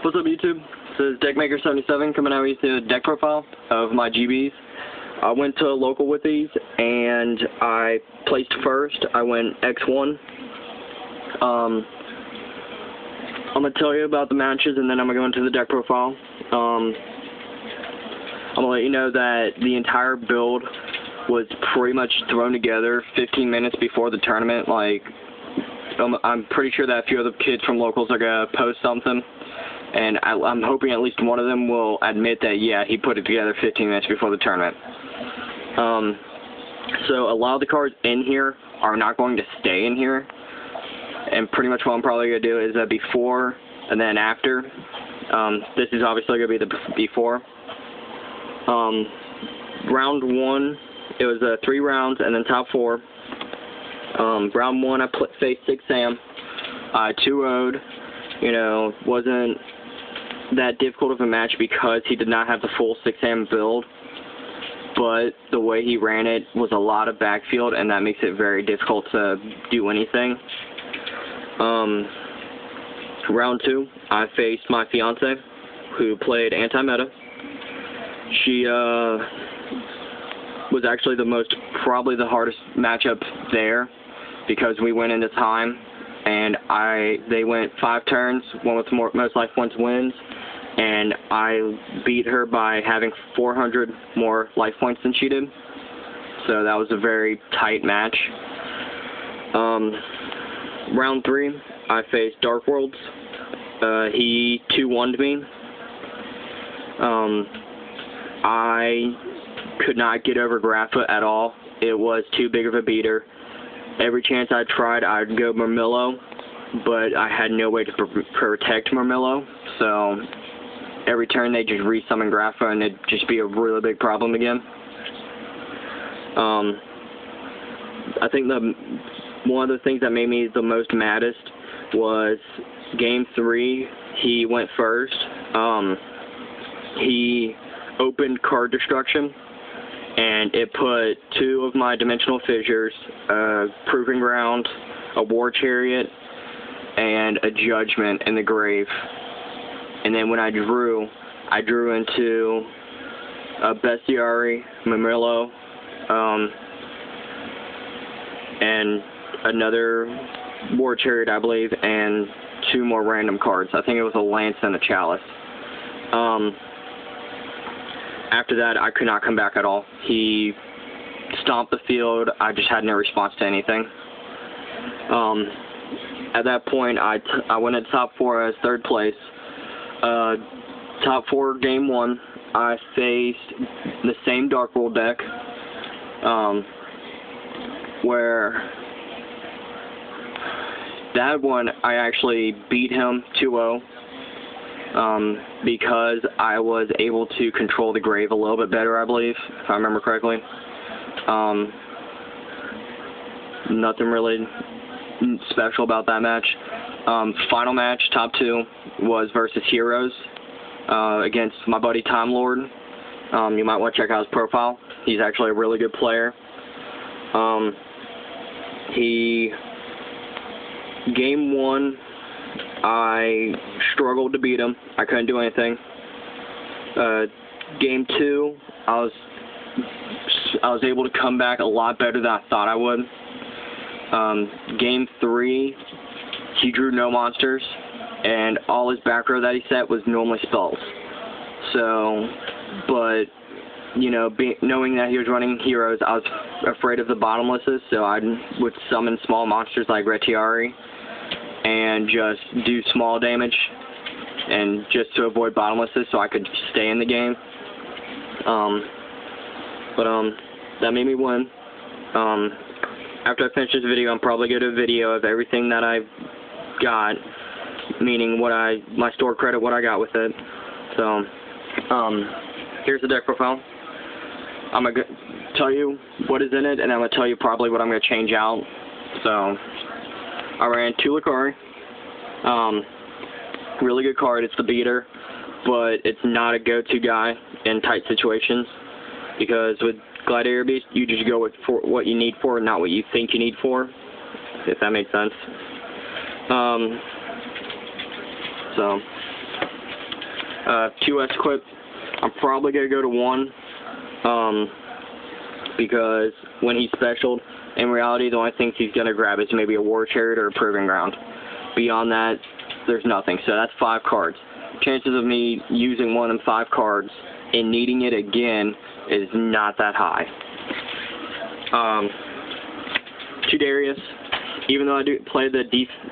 What's up, YouTube? This is Deckmaker77 coming out with the deck profile of my GBs. I went to a local with these and I placed first. I went X1. I'm going to tell you about the matches and then I'm going to go into the deck profile. I'm going to let you know that the entire build was pretty much thrown together 15 minutes before the tournament. Like, I'm pretty sure that a few of the kids from locals are going to post something. And I'm hoping at least one of them will admit that, yeah, he put it together 15 minutes before the tournament. So a lot of the cards in here are not going to stay in here. And pretty much what I'm probably going to do is a before and then after. This is obviously going to be the before. Round 1, it was 3 rounds and then top 4. Round 1, I faced 6 Sam. I 2-0'd. You know, wasn't that difficult of a match because he did not have the full 6-am build, but the way he ran it was a lot of backfield, and that makes it very difficult to do anything. Round 2, I faced my fiance, who played anti-meta. She was actually probably the hardest matchup there, because we went into time, and they went 5 turns, one with most life points wins, and I beat her by having 400 more life points than she did. So that was a very tight match. Round 3, I faced Dark Worlds. He 2-1'd me. I could not get over Grapha at all. It was too big of a beater. Every chance I tried, I'd go Murmillo, but I had no way to protect Murmillo, so every turn they just resummon Grapha and it'd just be a really big problem again. I think one of the things that made me the most maddest was Game 3, he went first. He opened Card Destruction, and it put 2 of my Dimensional Fissures, a Proving Ground, a War Chariot, and a Judgment in the grave. And then when I drew into a Bestiary, Murmillo, and another War Chariot, I believe, and 2 more random cards. I think it was a Lance and a Chalice. After that, I could not come back at all. He stomped the field. I just had no response to anything. At that point, I went at top 4 as 3rd place. Top 4, Game 1, I faced the same Dark World deck, where that one I actually beat him 2-0. Because I was able to control the grave a little bit better, I believe, if I remember correctly. Nothing really special about that match. Final match, top 2, was versus Heroes against my buddy Time Lord. You might want to check out his profile. He's actually a really good player. Game 1, I struggled to beat him. I couldn't do anything. Game 2, I was able to come back a lot better than I thought I would. Game 3, he drew no monsters, and all his back row that he set was normally spells. So, but you know, knowing that he was running Heroes, I was afraid of the bottomlesses, so I would summon small monsters like Retiari and just do small damage, and just to avoid bottomlesses so I could stay in the game. That made me win. After I finish this video, I'm probably going to do a video of everything that I got, meaning my store credit, what I got with it. So, here's the deck profile. I'm going to tell you what is in it, and I'm going to tell you probably what I'm going to change out. So, I ran 2 Lucari. Really good card. It's the beater, but it's not a go-to guy in tight situations, because with Gladiator Beast, you just go with what you need for, not what you think you need for, if that makes sense. So, 2 S-Equip. I'm probably going to go to 1, because when he's specialed, in reality, the only things he's going to grab is maybe a War Chariot or a Proving Ground. Beyond that, there's nothing. So that's 5 cards. Chances of me using one of them 5 cards and needing it again is not that high. To Darius, even though I do play the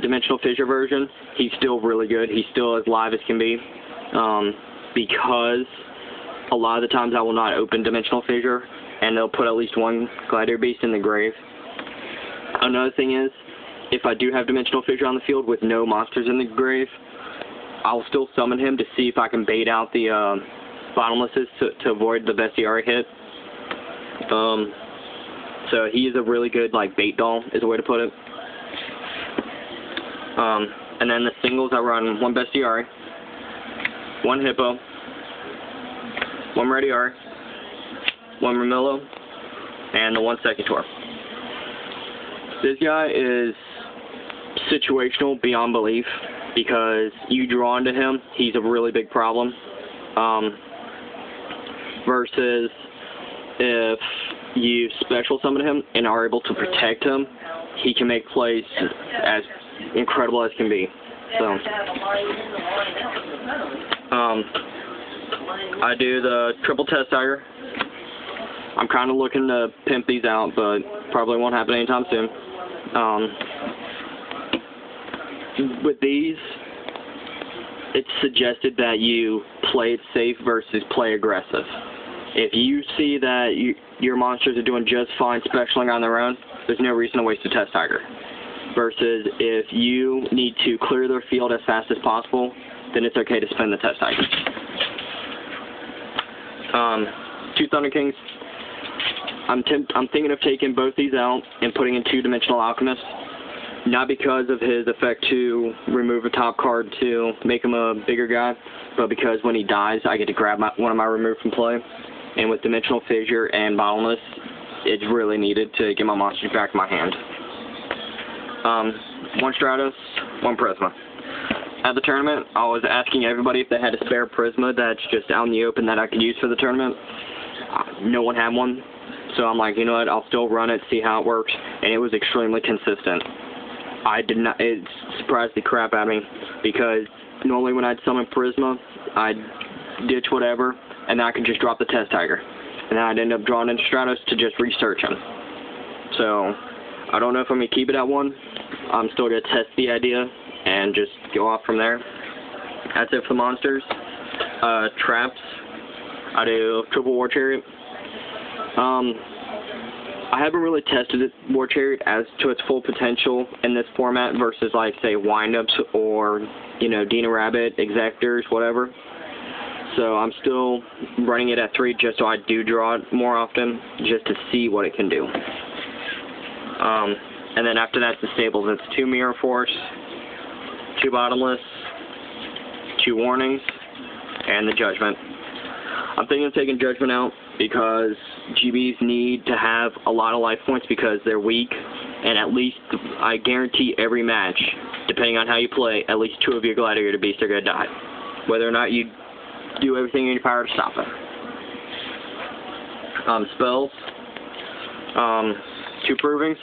Dimensional Fissure version, he's still really good. He's still as live as can be, because a lot of the times I will not open Dimensional Fissure, and they'll put at least one Gladiator Beast in the grave. Another thing is, if I do have Dimensional Fissure on the field with no monsters in the grave, I'll still summon him to see if I can bait out the Bottomlesses to avoid the Bestiary hit. So he is a really good, like, bait doll, is a way to put it. And then the singles, I run 1 Bestiary, 1 Hippo, 1 Radiari, 1 Ramillo, and the 1 Secutor. This guy is situational beyond belief, because you draw into him, he's a really big problem. Versus if you special summon him and are able to protect him, he can make plays as incredible as can be. So, I do the triple Test Tiger. I'm kind of looking to pimp these out, but probably won't happen anytime soon. With these, it's suggested that you play it safe versus play aggressive. If you see that your monsters are doing just fine specialing on their own, there's no reason to waste a Test Tiger. Versus if you need to clear their field as fast as possible, then it's okay to spend the Test Tiger. 2 Thunder Kings. I'm thinking of taking both these out and putting in 2 Dimensional Alchemist. Not because of his effect to remove a top card to make him a bigger guy, but because when he dies, I get to grab one of my removed from play. And with Dimensional Fissure and Bottomless, it's really needed to get my monsters back in my hand. 1 Stratos, 1 Prisma. At the tournament, I was asking everybody if they had a spare Prisma that's just out in the open that I could use for the tournament. No one had one. So I'm like, you know what, I'll still run it, see how it works, and it was extremely consistent. It surprised the crap out of me, because normally when I'd summon Prisma, I'd ditch whatever, and then I could just drop the Test Tiger. And then I'd end up drawing into Stratos to just research him. So, I don't know if I'm going to keep it at 1. I'm still going to test the idea, and just go off from there. That's it for the monsters. Traps. I do triple War Chariot. I haven't really tested it, War Chariot as to its full potential in this format versus, like, say, Windups or, you know, Dina Rabbit, Exactors, whatever. So I'm still running it at 3 just so I do draw it more often, just to see what it can do. And then after that's the stables. It's 2 Mirror Force, 2 Bottomless, 2 Warnings, and the Judgment. I'm thinking of taking Judgment out because GBs need to have a lot of life points because they're weak, and at least, I guarantee every match, depending on how you play, at least 2 of your Gladiator Beasts are going to die. Whether or not you do everything in your power to stop it. Spells. 2 Provings.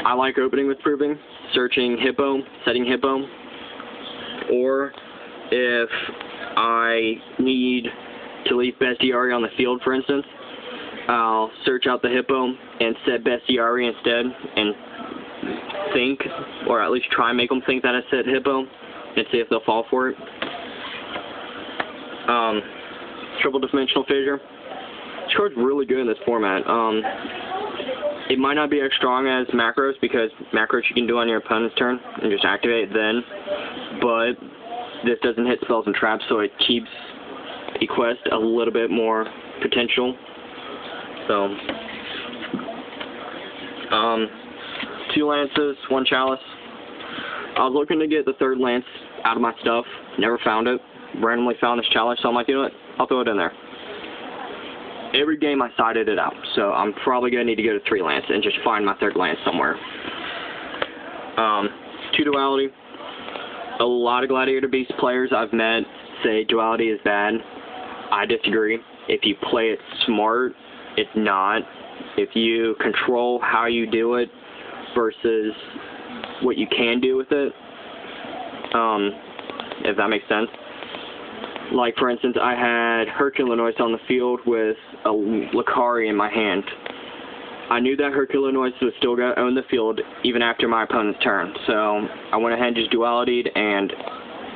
I like opening with Proving, searching Hippo, setting Hippo, or if I need to leave Bestiary on the field, for instance, I'll search out the Hippo and set Bestiary instead and think, or at least try and make them think that I set Hippo and see if they'll fall for it. Triple Dimensional Fissure. This card's really good in this format. It might not be as strong as Macros because Macros you can do on your opponent's turn and just activate it then, but this doesn't hit spells and traps, so it keeps Equest a little bit more potential. So, 2 Lances, 1 Chalice. I was looking to get the 3rd Lance out of my stuff, never found it. Randomly found this Chalice, so I'm like, you know what, I'll throw it in there. Every game I sided it out, so I'm probably going to need to go to 3 Lance and just find my 3rd Lance somewhere. 2 Duality. A lot of Gladiator Beast players I've met say duality is bad. I disagree. If you play it smart, it's not. If you control how you do it versus what you can do with it, if that makes sense. Like, for instance, I had Herculonois on the field with a Lucari in my hand. I knew that Herculonois was still going to own the field even after my opponent's turn, so I went ahead and just dualitied, and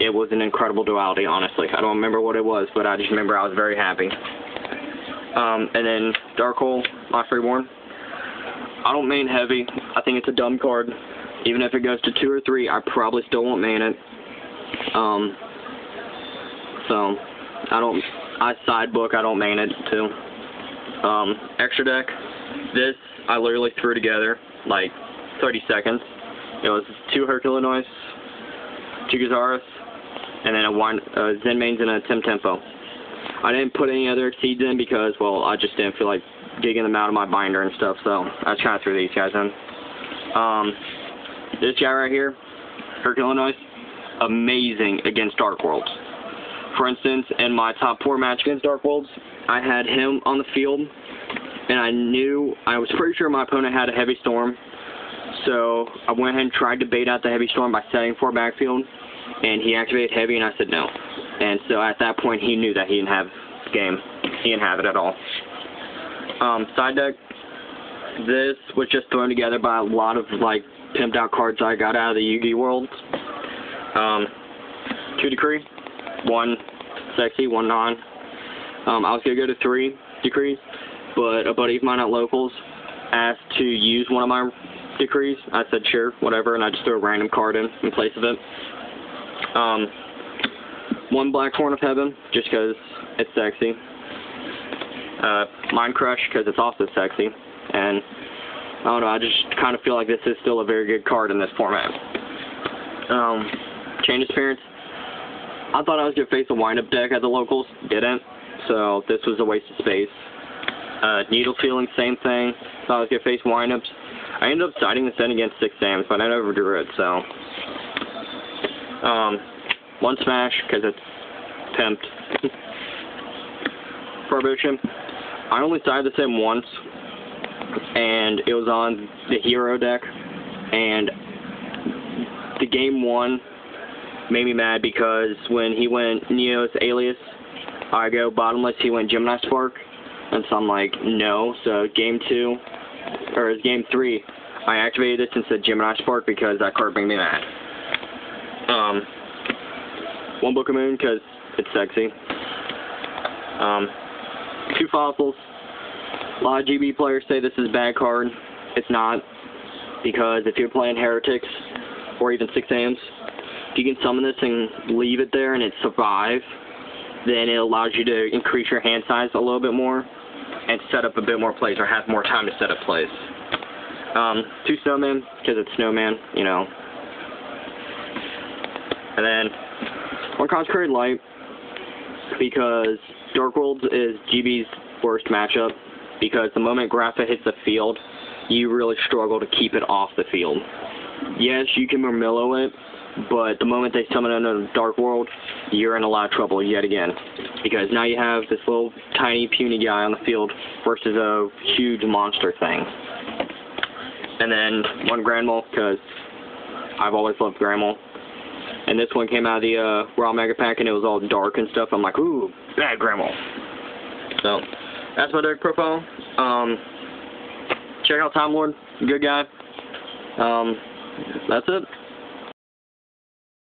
it was an incredible duality, honestly. I don't remember what it was, but I just remember I was very happy. And then Dark Hole, my freeborn. I don't main heavy. I think it's a dumb card. Even if it goes to 2 or 3, I probably still won't main it. So I sidebook, I don't main it too. Extra deck. This I literally threw together like 30 seconds. It was 2 Herculonois, 2 Gazaris, and then a Zenmaines and a Tempo. I didn't put any other exceeds in because, well, I just didn't feel like digging them out of my binder and stuff, so I just kind of threw these guys in. This guy right here, Herculonois, amazing against Dark Worlds. For instance, in my top 4 match against Dark Worlds, I had him on the field, and I was pretty sure my opponent had a Heavy Storm, so I went ahead and tried to bait out the Heavy Storm by setting 4 backfield, and he activated Heavy, and I said no. And so at that point, he knew that he didn't have the game. He didn't have it at all. Side deck, this was just thrown together by a lot of, like, pimped out cards I got out of the Yu-Gi-Oh world. 2 Decree, 1 Sexy, 1 Non. I was going to go to 3 Decrees, but a buddy of mine at Locals asked to use one of my Decrees. I said sure, whatever, and I just threw a random card in place of it. 1 Black Horn of Heaven, just because it's sexy. Mind Crush, because it's also sexy. And, I don't know, I just kind of feel like this is still a very good card in this format. Chain Disappearance. I thought I was going to face a wind-up deck at the Locals. Didn't. So, this was a waste of space. Needle Feeling, same thing. Thought I was going to face wind-ups. I ended up siding this in against 6 Sams, but I never drew it, so... 1 Smash, because it's pimped. Prohibition. I only sided this in once, and it was on the Hero deck, and the game 1 made me mad because when he went Neo's Alias, I go bottomless, he went Gemini Spark, and so I'm like, no. So game 2, or game 3, I activated this and said Gemini Spark because that card made me mad. 1 Book of Moon because it's sexy. 2 Fossils. A lot of GB players say this is a bad card. It's not, because if you're playing Heretics or even 6 Ams, if you can summon this and leave it there and it survive, then it allows you to increase your hand size a little bit more and set up a bit more plays, or have more time to set up plays. 2 Snowman, because it's Snowman, you know. And then 1 Consecrated Light, because Dark Worlds is GB's worst matchup, because the moment Grapha hits the field, you really struggle to keep it off the field. Yes, you can Murmillo it, but the moment they summon another Dark World, you're in a lot of trouble yet again, because now you have this little tiny puny guy on the field versus a huge monster thing. And then 1 Grand Mole, because I've always loved Grand Mole. And this one came out of the Raw Mega Pack, and it was all dark and stuff. I'm like, ooh, bad Grand Mole. So, that's my deck profile. Check out Time Lord, good guy. That's it.